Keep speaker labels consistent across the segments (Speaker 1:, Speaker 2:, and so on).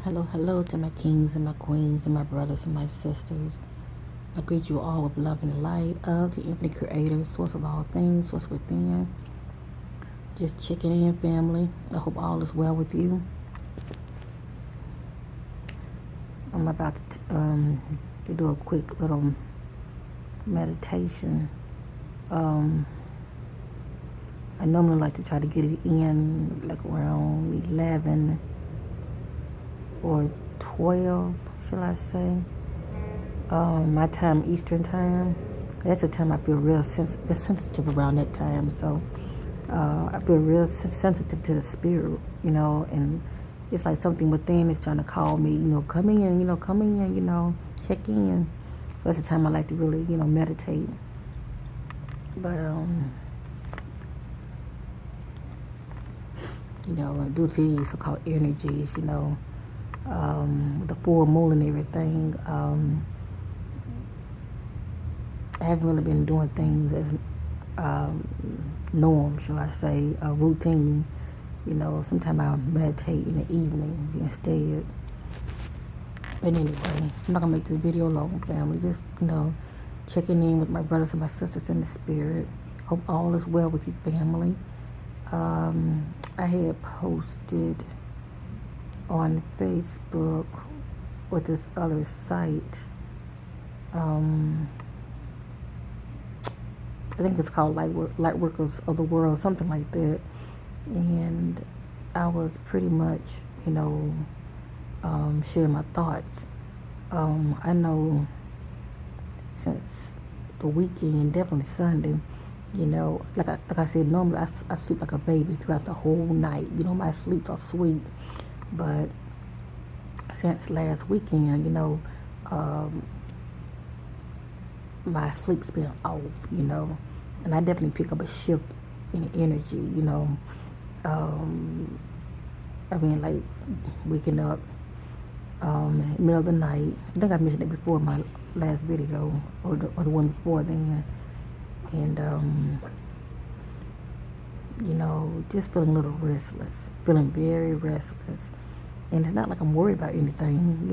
Speaker 1: Hello to my kings and my queens and my brothers and my sisters. I greet you all with love and light of the infinite creator, source of all things, source within. Just checking in, family. I hope all is well with you. I'm about to do a quick little meditation. I normally like to try to get it in like around 11 or 12, shall I say. My time, Eastern time. That's the time I feel real sensitive around that time. So I feel real sensitive to the spirit, and it's like something within is trying to call me, come in, check in. So that's the time I like to really, meditate. But, due to these so-called energies, the full moon and everything, I haven't really been doing things as norm, shall I say, a routine. Sometimes I meditate in the evenings instead. But anyway, I'm not gonna make this video long, family. Just checking in with my brothers and my sisters in the spirit. Hope all is well with you, family. I had posted on Facebook with this other site. I think it's called Lightworkers of the World, something like that. And I was pretty much, sharing my thoughts. I know since the weekend, and definitely Sunday, like I said, normally I sleep like a baby throughout the whole night. My sleeps are sweet. But since last weekend, my sleep's been off, and I definitely pick up a shift in energy, like waking up middle of the night. I think I mentioned it before in my last video or the one before then, and just feeling a little restless, feeling very restless. And it's not like I'm worried about anything,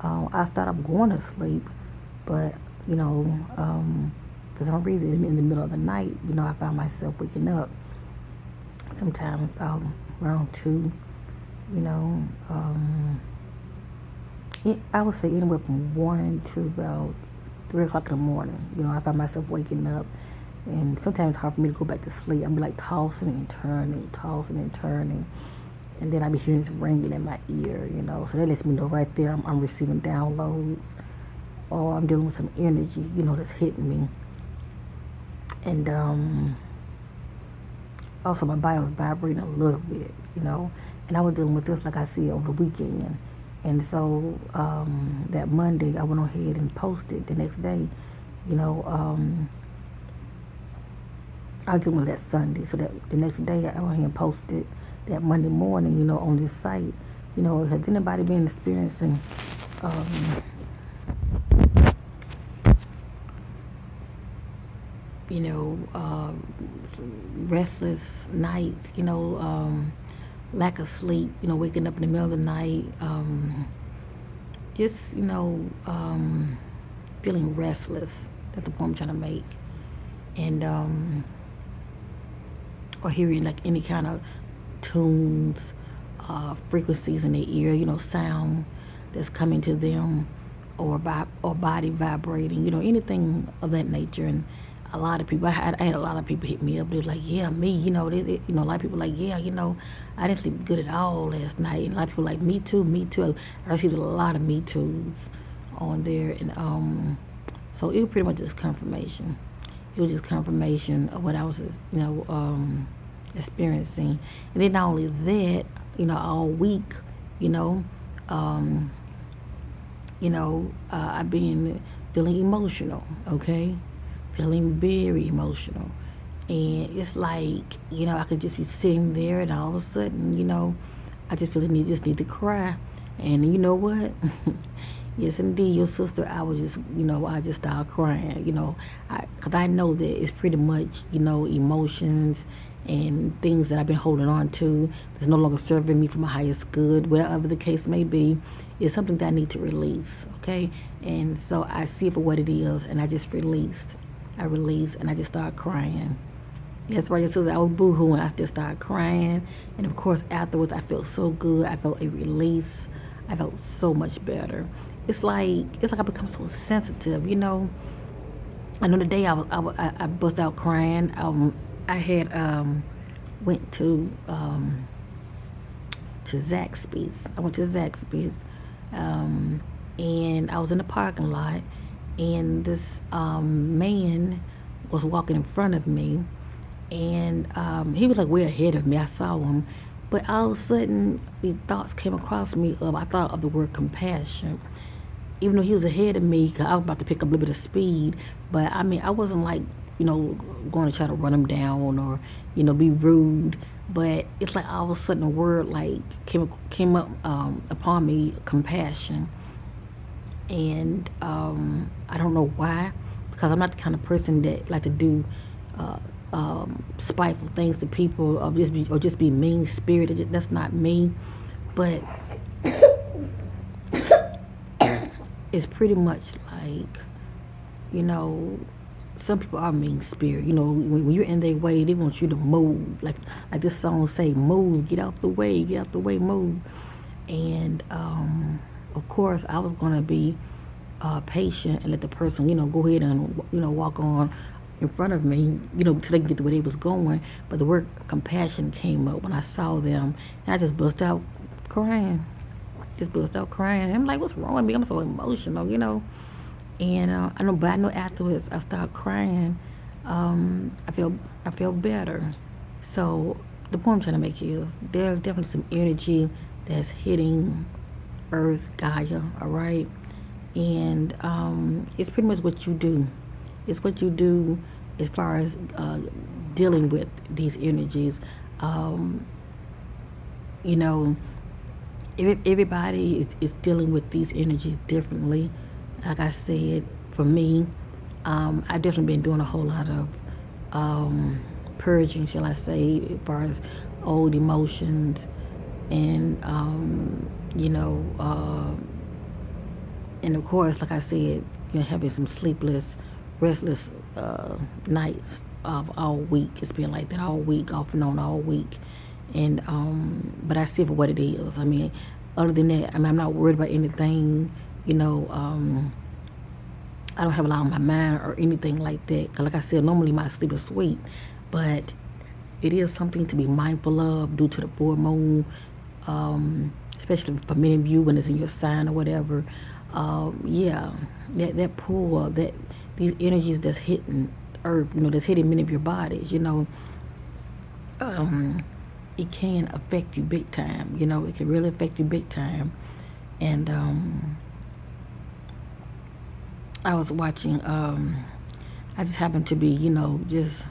Speaker 1: I start up going to sleep, but for some reason in the middle of the night, I found myself waking up sometime about around 2, I would say anywhere from 1 to about 3 o'clock in the morning. I find myself waking up, and sometimes it's hard for me to go back to sleep. I'll be like tossing and turning, and then I be hearing this ringing in my ear, so that lets me know right there I'm receiving downloads, or I'm dealing with some energy, that's hitting me. And also my body was vibrating a little bit, and I was dealing with this, like I said, over the weekend. And so that Monday I went ahead and posted the next day, I was dealing with that Sunday. So that the next day I went ahead and posted that Monday morning, on this site. Has anybody been experiencing restless nights, lack of sleep, waking up in the middle of the night, just, feeling restless. That's the point I'm trying to make. And, or hearing like any kind of tunes, frequencies in their ear, sound that's coming to them, or body vibrating, anything of that nature. And a lot of people, I had a lot of people hit me up. They was like, yeah, me, a lot of people like, yeah, I didn't sleep good at all last night. And a lot of people like, me too. I received a lot of me too's on there. And so it was pretty much just confirmation. It was just confirmation of what I was, experiencing. And then not only that, all week, I've been feeling emotional, okay? Feeling very emotional. And it's like, I could just be sitting there, and all of a sudden, I just feel just need to cry. And you know what? Yes, indeed, your sister. I was just, I just started crying. Cause I know that it's pretty much, emotions and things that I've been holding on to that's no longer serving me for my highest good, whatever the case may be. It's something that I need to release. Okay, and so I see it for what it is, and I just released. I released, and I just started crying. That's right, your sister. I was boohooing. I just started crying, and of course afterwards, I felt so good. I felt a release. I felt so much better. It's like I become so sensitive. I know the day I bust out crying. I had went to Zaxby's. I went to Zaxby's, um, and I was in the parking lot, and this man was walking in front of me, and he was like way ahead of me. I saw him, but all of a sudden, the thoughts came across me of I thought of the word compassion, even though he was ahead of me, 'cause I was about to pick up a little bit of speed. But I mean, I wasn't like, going to try to run him down or, be rude. But it's like all of a sudden a word like came up upon me, compassion, and I don't know why, because I'm not the kind of person that like to do uh, spiteful things to people or just be mean spirited. That's not me. But it's pretty much like, you know, some people are mean spirit. When you're in their way, they want you to move. Like this song say, move, get out the way, move. And of course, I was gonna be patient and let the person, go ahead and walk on in front of me, so they can get to where they was going. But the word compassion came up when I saw them, and I just bust out crying. Just bust out crying. I'm like, what's wrong with me? I'm so emotional. And but I know afterwards I started crying. I feel better. So the point I'm trying to make is there's definitely some energy that's hitting Earth, Gaia, all right? And it's pretty much what you do. It's what you do as far as dealing with these energies. Um, you know, everybody is dealing with these energies differently. Like I said, for me, I've definitely been doing a whole lot of purging, shall I say, as far as old emotions and, and of course, like I said, having some sleepless, restless nights of all week. It's been like that all week, off and on all week. And but I see it for what it is. I mean, other than that, I mean, I'm not worried about anything. I don't have a lot on my mind or anything like that. 'Cause like I said, normally my sleep is sweet, but it is something to be mindful of due to the full moon, especially for many of you when it's in your sign or whatever. Yeah, that pull, that these energies that's hitting Earth, that's hitting many of your bodies, um, it can affect you big time. It can really affect you big time. And I was watching. I just happened to be, just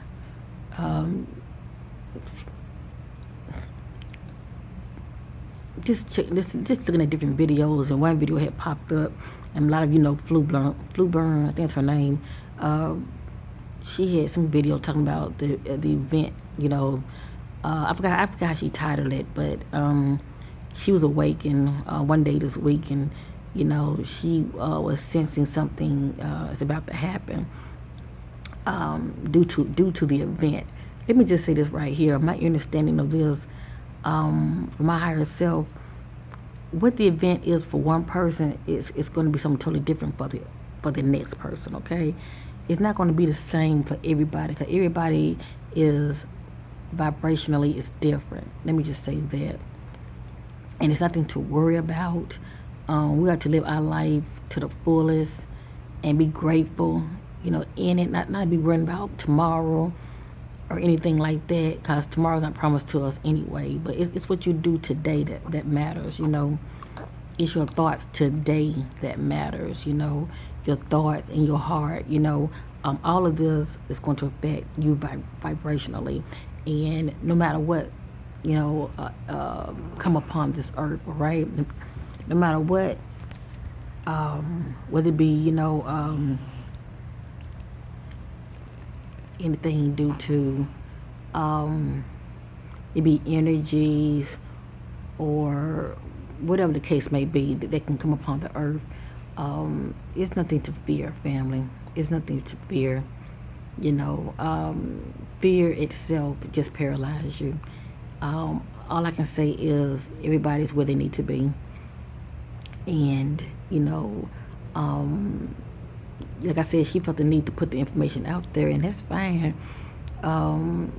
Speaker 1: um, just looking at different videos, and one video had popped up, and a lot of Flu Burn, I think that's her name. She had some video talking about the event. I forgot how she titled it, but she was awakened one day this week, and she was sensing something is about to happen due to the event. Let me just say this right here. My understanding of this, for my higher self, what the event is for one person it's going to be something totally different for the next person. Okay, it's not going to be the same for everybody, because everybody is vibrationally is different. Let me just say that, and it's nothing to worry about. We have to live our life to the fullest and be grateful, in it. Not be worrying about tomorrow or anything like that, because tomorrow's not promised to us anyway. But it's what you do today that matters. It's your thoughts today that matters. Your thoughts and your heart. All of this is going to affect you vibrationally, and no matter what, come upon this earth, right? No matter what whether it be, anything due to um, it be energies or whatever the case may be that can come upon the earth. It's nothing to fear, family. It's nothing to fear. Fear itself just paralyzes you. All I can say is everybody's where they need to be, and um, like I said, she felt the need to put the information out there, and that's fine. Um,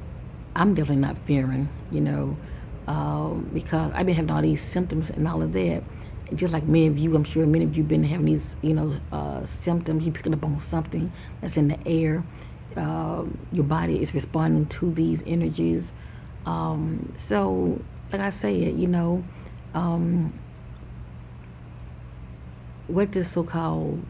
Speaker 1: I'm definitely not fearing, because I've been having all these symptoms and all of that. And just like many of you, I'm sure many of you been having these, symptoms. You picking up on something that's in the air. Your body is responding to these energies. So, like I said, um, what this so-called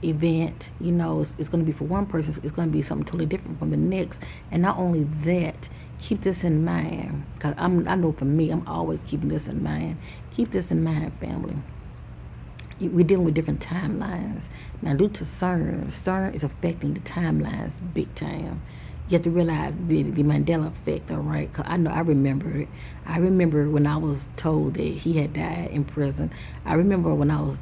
Speaker 1: event, is going to be for one person, it's going to be something totally different from the next. And not only that, keep this in mind, because I know for me, I'm always keeping this in mind. Keep this in mind, family. We're dealing with different timelines. Now, due to CERN is affecting the timelines big time. You have to realize the Mandela effect, all right? Cause I remember it. I remember when I was told that he had died in prison. I remember when I was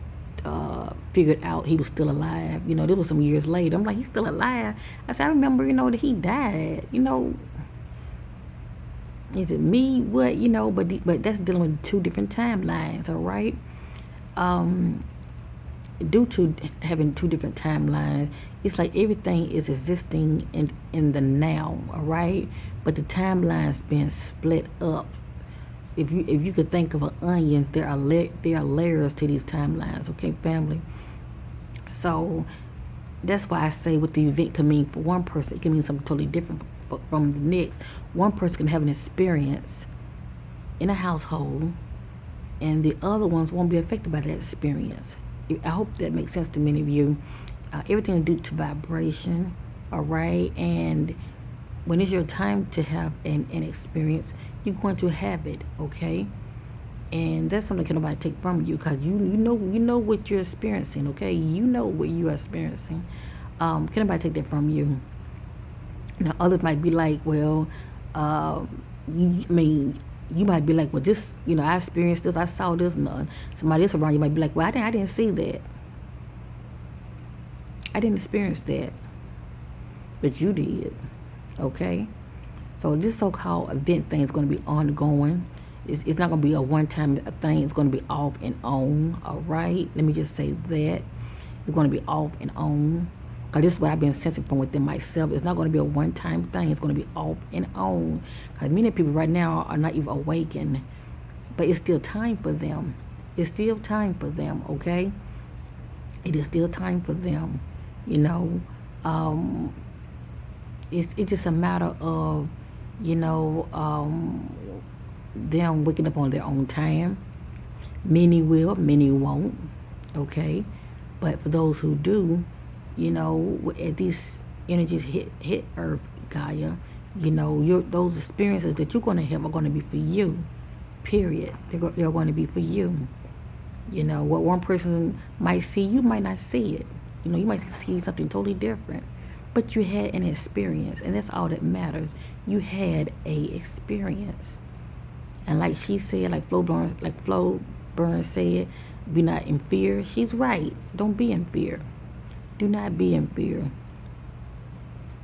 Speaker 1: figured out he was still alive. There was some years later. I'm like, he's still alive. I said, I remember, that he died. Is it me? What? But that's dealing with two different timelines, all right? Um, Due to having two different timelines, it's like everything is existing in the now, all right? But the timeline's being split up. If you could think of an onions, there are layers to these timelines, okay, family? So that's why I say what the event can mean for one person, it can mean something totally different from the next. One person can have an experience in a household, and the other ones won't be affected by that experience. I hope that makes sense to many of you. Everything is due to vibration, all right? And when it's your time to have an experience, you're going to have it, okay? And that's something can nobody take from you, because you know what you're experiencing, okay? You know what you are experiencing. Can nobody take that from you? Now, others might be like, well, you might be like, well, this, I experienced this, I saw this, and somebody else around you might be like, well, I didn't see that. I didn't experience that. But you did, okay? So this so-called event thing is going to be ongoing. It's not going to be a one-time thing. It's going to be off and on, all right? Let me just say that. It's going to be off and on. Because this is what I've been sensing from within myself. It's not going to be a one-time thing. It's going to be off and on. Because many people right now are not even awakened. But it's still time for them. It's still time for them, okay? It is still time for them, It's just a matter of, them waking up on their own time. Many will, many won't, okay? But for those who do, as these energies hit Earth, Gaia, those experiences that you're going to have are going to be for you, period. They're going to be for you. What one person might see, you might not see it. You might see something totally different. But you had an experience, and that's all that matters. You had a experience. And like she said, like Flo Burns said, be not in fear. She's right. Don't be in fear. Do not be in fear.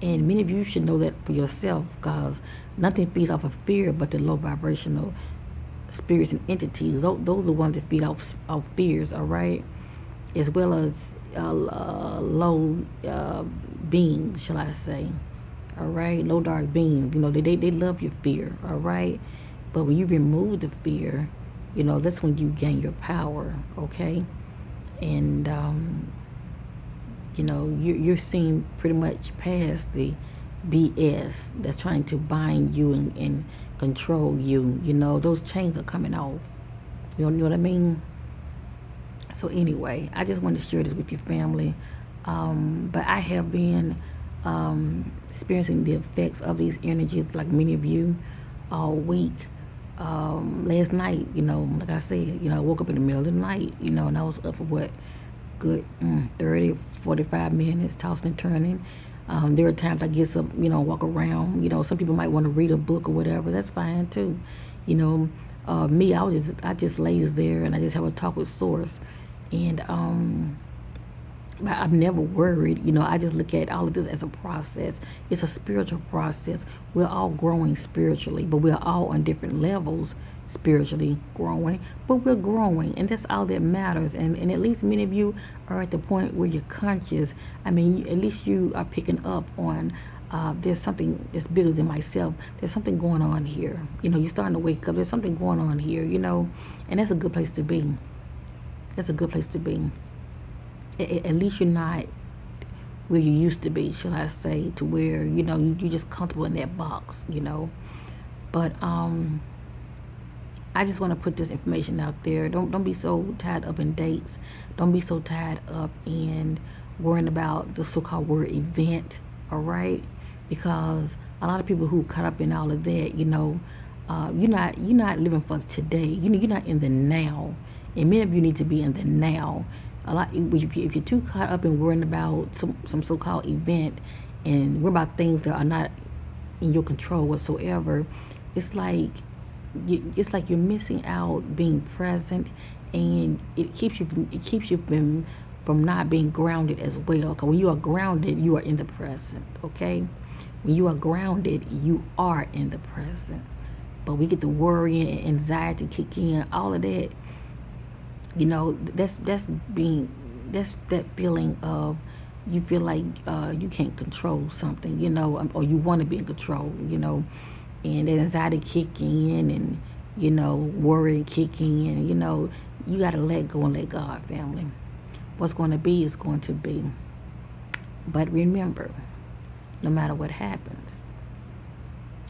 Speaker 1: And many of you should know that for yourself, because nothing feeds off of fear but the low vibrational spirits and entities. Those are the ones that feed off fears, all right? As well as low beings, shall I say. All right? Low dark beings. They love your fear, all right? But when you remove the fear, that's when you gain your power, okay? And you're seeing pretty much past the BS that's trying to bind you and control you. Those chains are coming off. You know what I mean? So anyway, I just wanted to share this with your family. But I have been experiencing the effects of these energies, like many of you, all week. Last night, like I said, I woke up in the middle of the night, and I was up for good 30, 45 minutes, tossing and turning. There are times I get up, walk around. Some people might want to read a book or whatever. That's fine too. You know, me, I just lays there and I just have a talk with Source, and I'm never worried. I just look at all of this as a process. It's a spiritual process. We're all growing spiritually, but we're all on different levels spiritually growing, but we're growing, and that's all that matters. And at least many of you are at the point where you're conscious. I mean, at least you are picking up on there's something that's bigger than myself. There's something going on here. You're starting to wake up. There's something going on here, and that's a good place to be. That's a good place to be. At least you're not where you used to be, shall I say, to where, you're just comfortable in that box, But I just want to put this information out there. Don't be so tied up in dates. Don't be so tied up in worrying about the so-called word event, all right? Because a lot of people who caught up in all of that, you're not living for today. You're not in the now. And many of you need to be in the now. If you're too caught up in worrying about some so-called event and worry about things that are not in your control whatsoever, it's like you're missing out being present, and it keeps you from not being grounded as well. Because when you are grounded, you are in the present. Okay, when you are grounded, you are in the present. But we get to worry and anxiety kick in, all of that. That's that feeling of you feel like you can't control something, or you want to be in control, and the anxiety kick in, and worry kick in, you got to let go and let God, family. What's going to be is going to be. But remember, no matter what happens,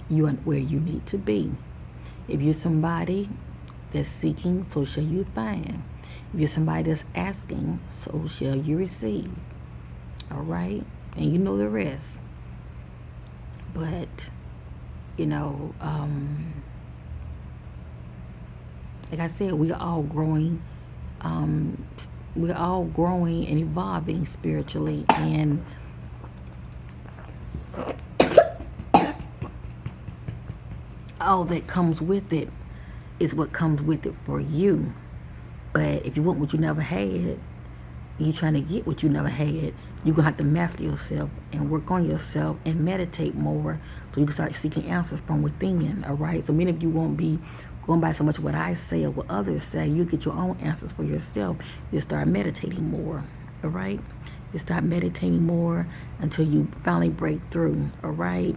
Speaker 1: you are where you need to be. If you're somebody that's seeking, so shall you find. If you're somebody that's asking, so shall you receive. All right? And you know the rest. But, like I said, we're all growing. We're all growing and evolving spiritually. And all that comes with it is what comes with it for you. But if you want what you never had, you're trying to get what you never had, you're going to have to master yourself and work on yourself and meditate more so you can start seeking answers from within, all right? So many of you won't be going by so much what I say or what others say. You get your own answers for yourself. You start meditating more, all right? You start meditating more until you finally break through, all right?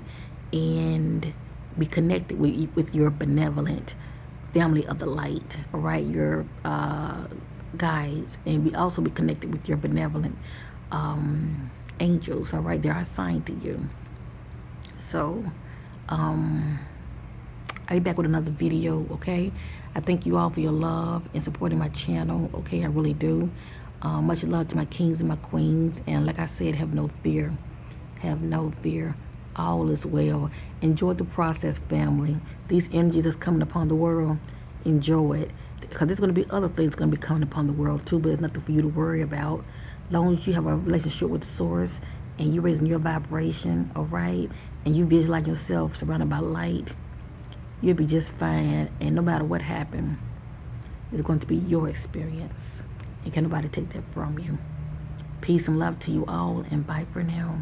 Speaker 1: And be connected with your benevolent family of the light, all right, your guides, and also be connected with your benevolent angels, all right, they're assigned to you. So I'll be back with another video, okay? I thank you all for your love and supporting my channel, okay? I really do. Much love to my kings and my queens, and like I said, have no fear. Have no fear. All is well. Enjoy the process, family. These energies that's coming upon the world, enjoy it. Because there's going to be other things going to be coming upon the world too, but there's nothing for you to worry about. As long as you have a relationship with the source and you're raising your vibration, all right, and you visualize yourself surrounded by light, you'll be just fine. And no matter what happened, it's going to be your experience. And can't nobody take that from you. Peace and love to you all, and bye for now.